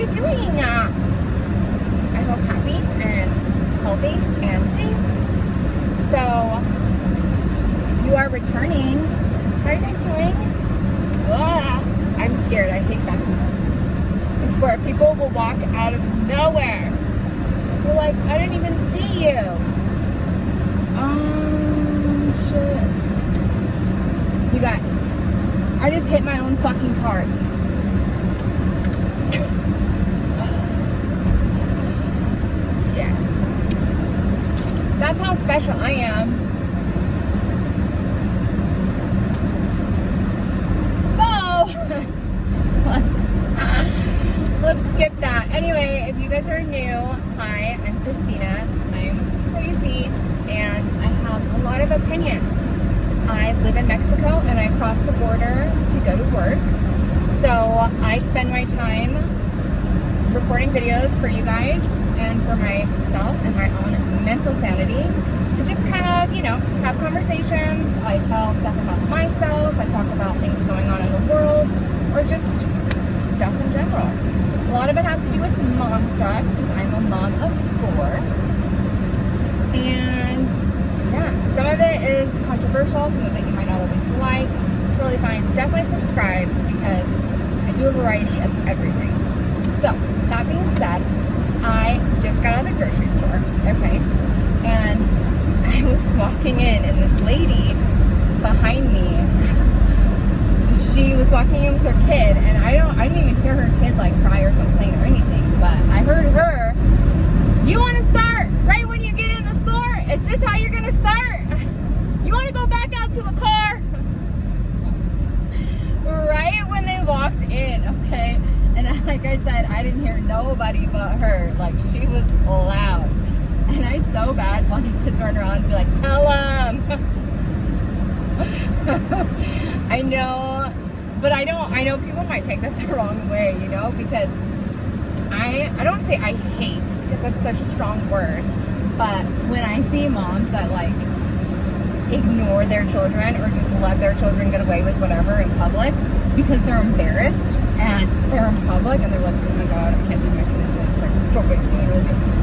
you doing? I hope happy and healthy and safe. So, you are returning. How are you guys doing? I'm scared. I hate that. I swear, people will walk out of nowhere. They're like, I didn't even see you. Shit. You guys, I just hit my own fucking cart. Yeah. That's how special I am. Let's skip that. Anyway, if you guys are new, hi, I'm Christina. I'm crazy and I have a lot of opinions. I live in Mexico and I cross the border to go to work. So I spend my time recording videos for you guys and for myself and my own mental sanity to just kind of, have conversations. I tell stuff about myself. I talk about things going on in the world or just stuff in general. A lot of it has to do with mom stuff because I'm a mom of 4. And yeah, some of it is controversial, some of it you might not always like. Totally fine. Definitely subscribe because I do a variety of everything. So, that being said, I just got out of the grocery store, okay? And I was walking in and this lady behind me, she was walking in with her kid, and I didn't even hear her kid like cry or complain or anything, but I heard her, you want to start right when you get in the store? Is this how you're going to start? You want to go back out to the car? Right when they walked in, okay? And like I said, I didn't hear nobody but her. Like, she was loud. And I so bad wanted to turn around and be like, tell them. I know, but I know people might take that the wrong way, because I don't say I hate, because that's such a strong word, but when I see moms that like ignore their children or just let their children get away with whatever in public because they're embarrassed and they're in public and they're like, oh my god, I can't do my kids doing this, like, stop it,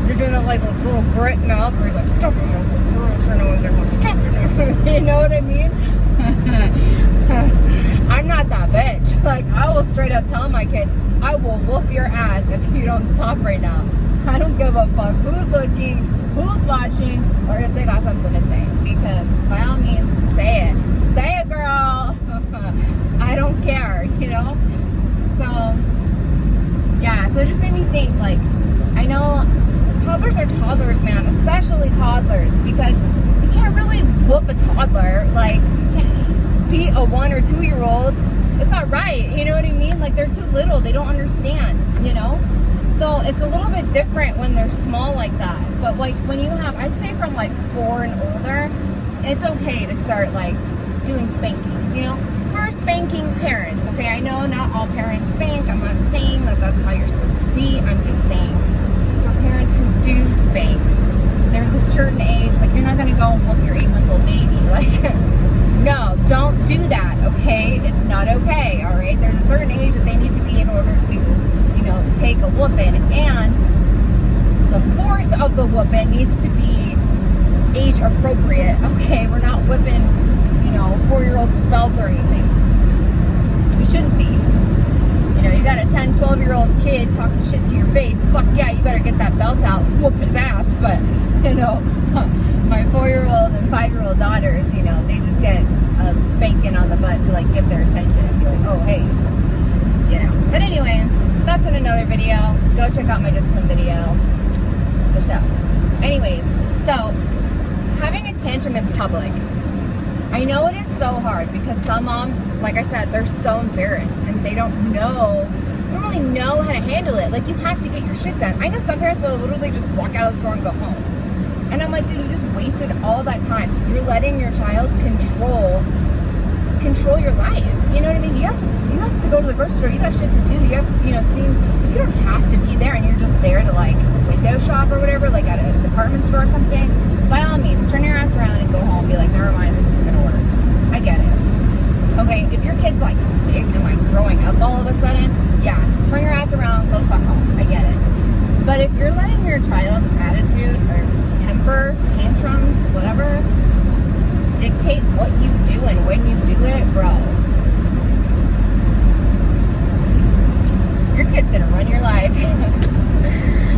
they're doing that like little grit mouth where you're like, stop it, stop it, you know what I mean? I'm not that bitch. Like, I will straight up tell my kids, I will whoop your ass if you don't stop right now. I don't give a fuck who's looking, who's watching, or if they got something to say. Because by all means, say it. Say it, girl. I don't care, So, yeah, so it just made me think, like, I know toddlers are toddlers, man, especially toddlers, because you can't really whoop a toddler. Like, beat a 1 or 2 year old. It's not right, you know what I mean? Like, they're too little, they don't understand, So it's a little bit different when they're small like that. But like when you have, I'd say from like 4 and older, it's okay to start like doing spankings, for spanking parents. Okay, I know not all parents spank. I'm not saying that that's how you're supposed to be. I'm just saying for parents who do spank, there's a certain age, like you're not gonna go and whoop your 8-month-old baby, like. No, don't do that, okay? It's not okay, all right? There's a certain age that they need to be in order to, take a whooping, and the force of the whooping needs to be age appropriate, okay? We're not whipping, 4-year-olds with belts or anything. We shouldn't be. You got a 10, 12-year-old kid talking shit to your face. Fuck yeah, you better get that belt out and whoop his ass, but, my 4-year-old and 5-year-old daughters, they just get a spanking on the butt to like get their attention and be like, oh hey, But anyway, that's in another video. Go check out my discipline video. The show. Anyways, so having a tantrum in public, I know it is so hard because some moms, like I said, they're so embarrassed and they don't really know how to handle it. Like, you have to get your shit done. I know some parents will literally just walk out of the store and go home. And I'm like, dude, you just wasted all that time. You're letting your child control your life. You know what I mean? You have to go to the grocery store. You got shit to do. You have, if you don't have to be there and you're just there to like window shop or whatever, like at a department store or something, by all means, turn your ass around and go home. Be like, never mind, this isn't gonna work. I get it. Okay, if your kid's like 6 sick and like throwing up all of a sudden, yeah, turn your ass around, go fuck home. I get it. But if you're letting your child's attitude or temper, tantrums, whatever, dictate what you do and when you do it, bro, your kid's gonna run your life.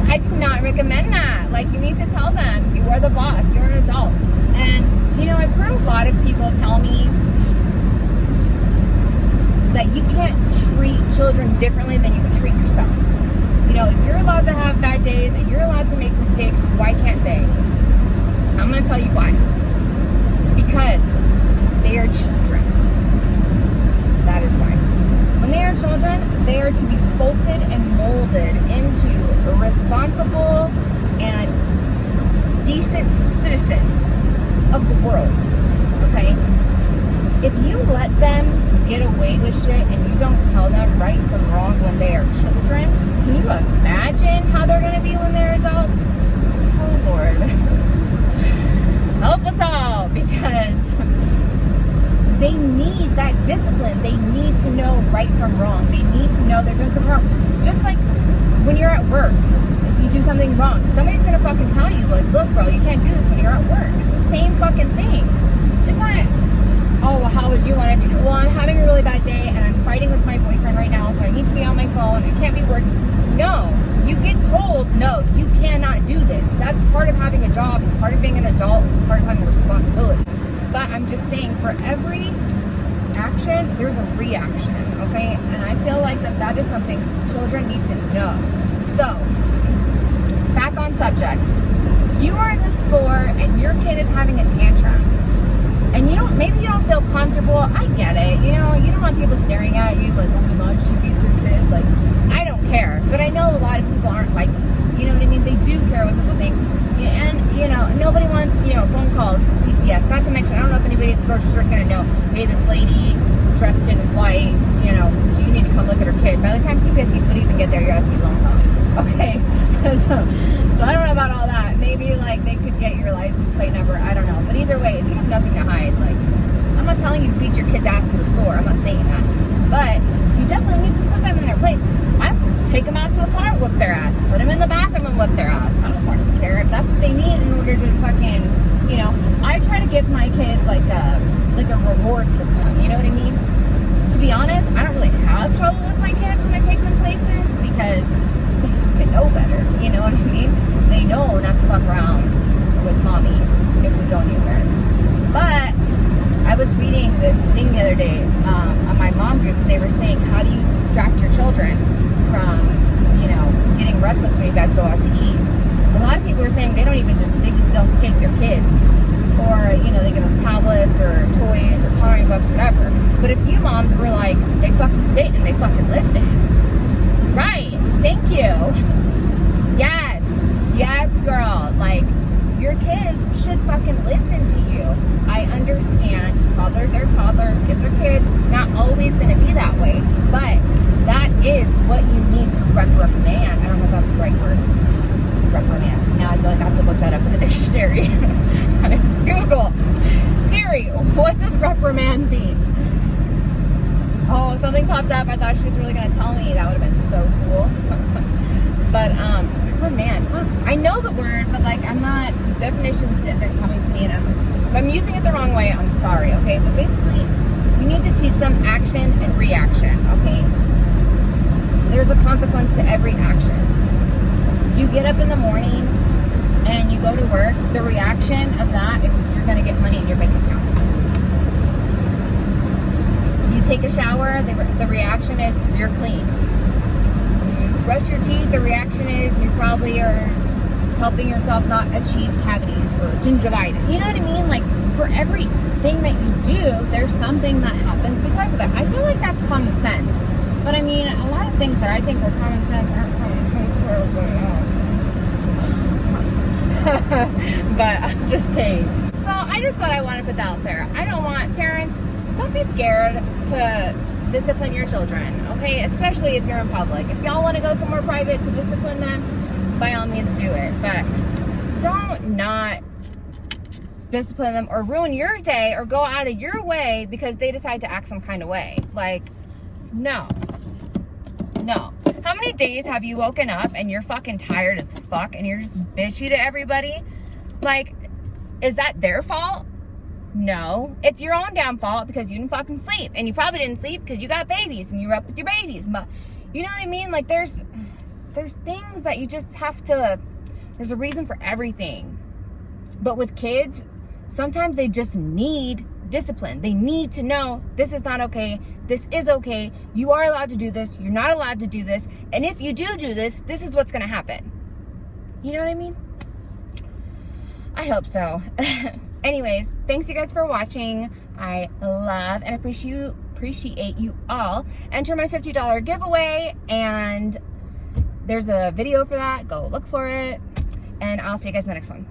I do not recommend that. Like, you need to tell them you are the boss, you're an adult. And you know, I've heard a lot of people tell me that you can't treat children differently than you would treat yourself. You know, if you're allowed to have bad days and you're allowed to make mistakes, why can't they? I'm going to tell you why. Because they are children. That is why. When they are children, they are to be sculpted and molded into responsible and decent citizens of the world. Okay? If you let them get away with shit and you don't tell them right from wrong when they are children, can you imagine how they're going to be when they're adults? Oh, Lord. Help us all, because they need that discipline. They need to know right from wrong. They need to know they're doing something wrong. Just like when you're at work, if you do something wrong, somebody's going to fucking tell you, like, look, bro, you can't do this when you're at work. It's the same fucking thing. It's not, oh, well, how would you want to do it? Well, I'm having a really bad day and I'm fighting with my boyfriend right now, so I need to be on my phone. I can't be working. No, you get told, no, you cannot do this. That's part of having a job. It's part of being an adult. It's part of having responsibility. But I'm just saying, for every action, there's a reaction, okay? And I feel like that is something children need to know. So, back on subject. You are in the store and your kid is having a tantrum. And maybe you don't feel comfortable. I get it. You know, you don't want people staring at you like, oh my God, she beats her kid. Like, I don't care. But I know a lot of people aren't like, you know what I mean? They do care what people think. And, you know, nobody wants, you know, phone calls for CPS. Not to mention, I don't know if anybody at the grocery store is going to know, hey, this lady dressed in white, you know, so you need to come look at her kid. By the time CPS would even get there, your ass would be long gone. Okay? so I don't know about all that. Maybe, like, they could get your license plate number. I don't know. But either way, if you have nothing to hide, like, I'm not telling you to beat your kid's ass in the store. I'm not saying that. But you definitely need to put them in their place. I take them out to the car and whoop their ass. Put them in the bathroom and whoop their ass. I don't fucking care. If that's what they need in order to fucking, you know, I try to give my kids like a reward system. You know what I mean? To be honest, I don't really have trouble with my kids when I take them places because they fucking know better. You know what I mean? They know not to fuck around with mommy if we go anywhere. But I was reading this thing the other day on my mom group, and they were saying, how do you distract your children from, you know, getting restless when you guys go out to eat? A lot of people are saying they just don't take their kids, or, you know, they give them tablets or toys or coloring books, whatever. But if you moms were like, they fucking sit and they fucking listen. Right. Thank you. Yes, girl. Like, your kids should fucking listen to you. I understand. Toddlers are toddlers. Kids are kids. It's not always going to be that way. But that is what you need to reprimand. I don't know if that's the right word. Reprimand. Now I feel like I have to look that up in the dictionary. Google. Siri, what does reprimand mean? Oh, something popped up. I thought she was really going to tell me. That would have been so cool. But, reprimand. Look, I know the word, but, like, I'm not, definition isn't coming to me, and if I'm using it the wrong way, I'm sorry, okay? But basically, you need to teach them action and reaction, okay? There's a consequence to every action. You get up in the morning and you go to work, the reaction of that is you're going to get money in your bank account. You take a shower, the reaction is you're clean. You brush your teeth, the reaction is you probably are helping yourself not achieve cavities or gingivitis. You know what I mean? Like, for everything that you do, there's something that happens because of it. I feel like that's common sense. But I mean, a lot of things that I think are common sense aren't common sense for everybody else. But I'm just saying. So I just thought I wanted to put that out there. I don't want parents, don't be scared to discipline your children, okay? Especially if you're in public. If y'all want to go somewhere private to discipline them, by all means do it. But don't not discipline them or ruin your day or go out of your way because they decide to act some kind of way. Like, No. No. How many days have you woken up and you're fucking tired as fuck and you're just bitchy to everybody? Like, is that their fault? No. It's your own damn fault because you didn't fucking sleep. And you probably didn't sleep because you got babies and you were up with your babies. But you know what I mean? Like, there's things that you just have to, there's a reason for everything. But with kids, sometimes they just need discipline. They need to know this is not okay. This is okay. You are allowed to do this. You're not allowed to do this. And if you do this, this is what's going to happen. You know what I mean? I hope so. Anyways, thanks you guys for watching. I love and appreciate you all. Enter my $50 giveaway, and there's a video for that. Go look for it. And I'll see you guys in the next one.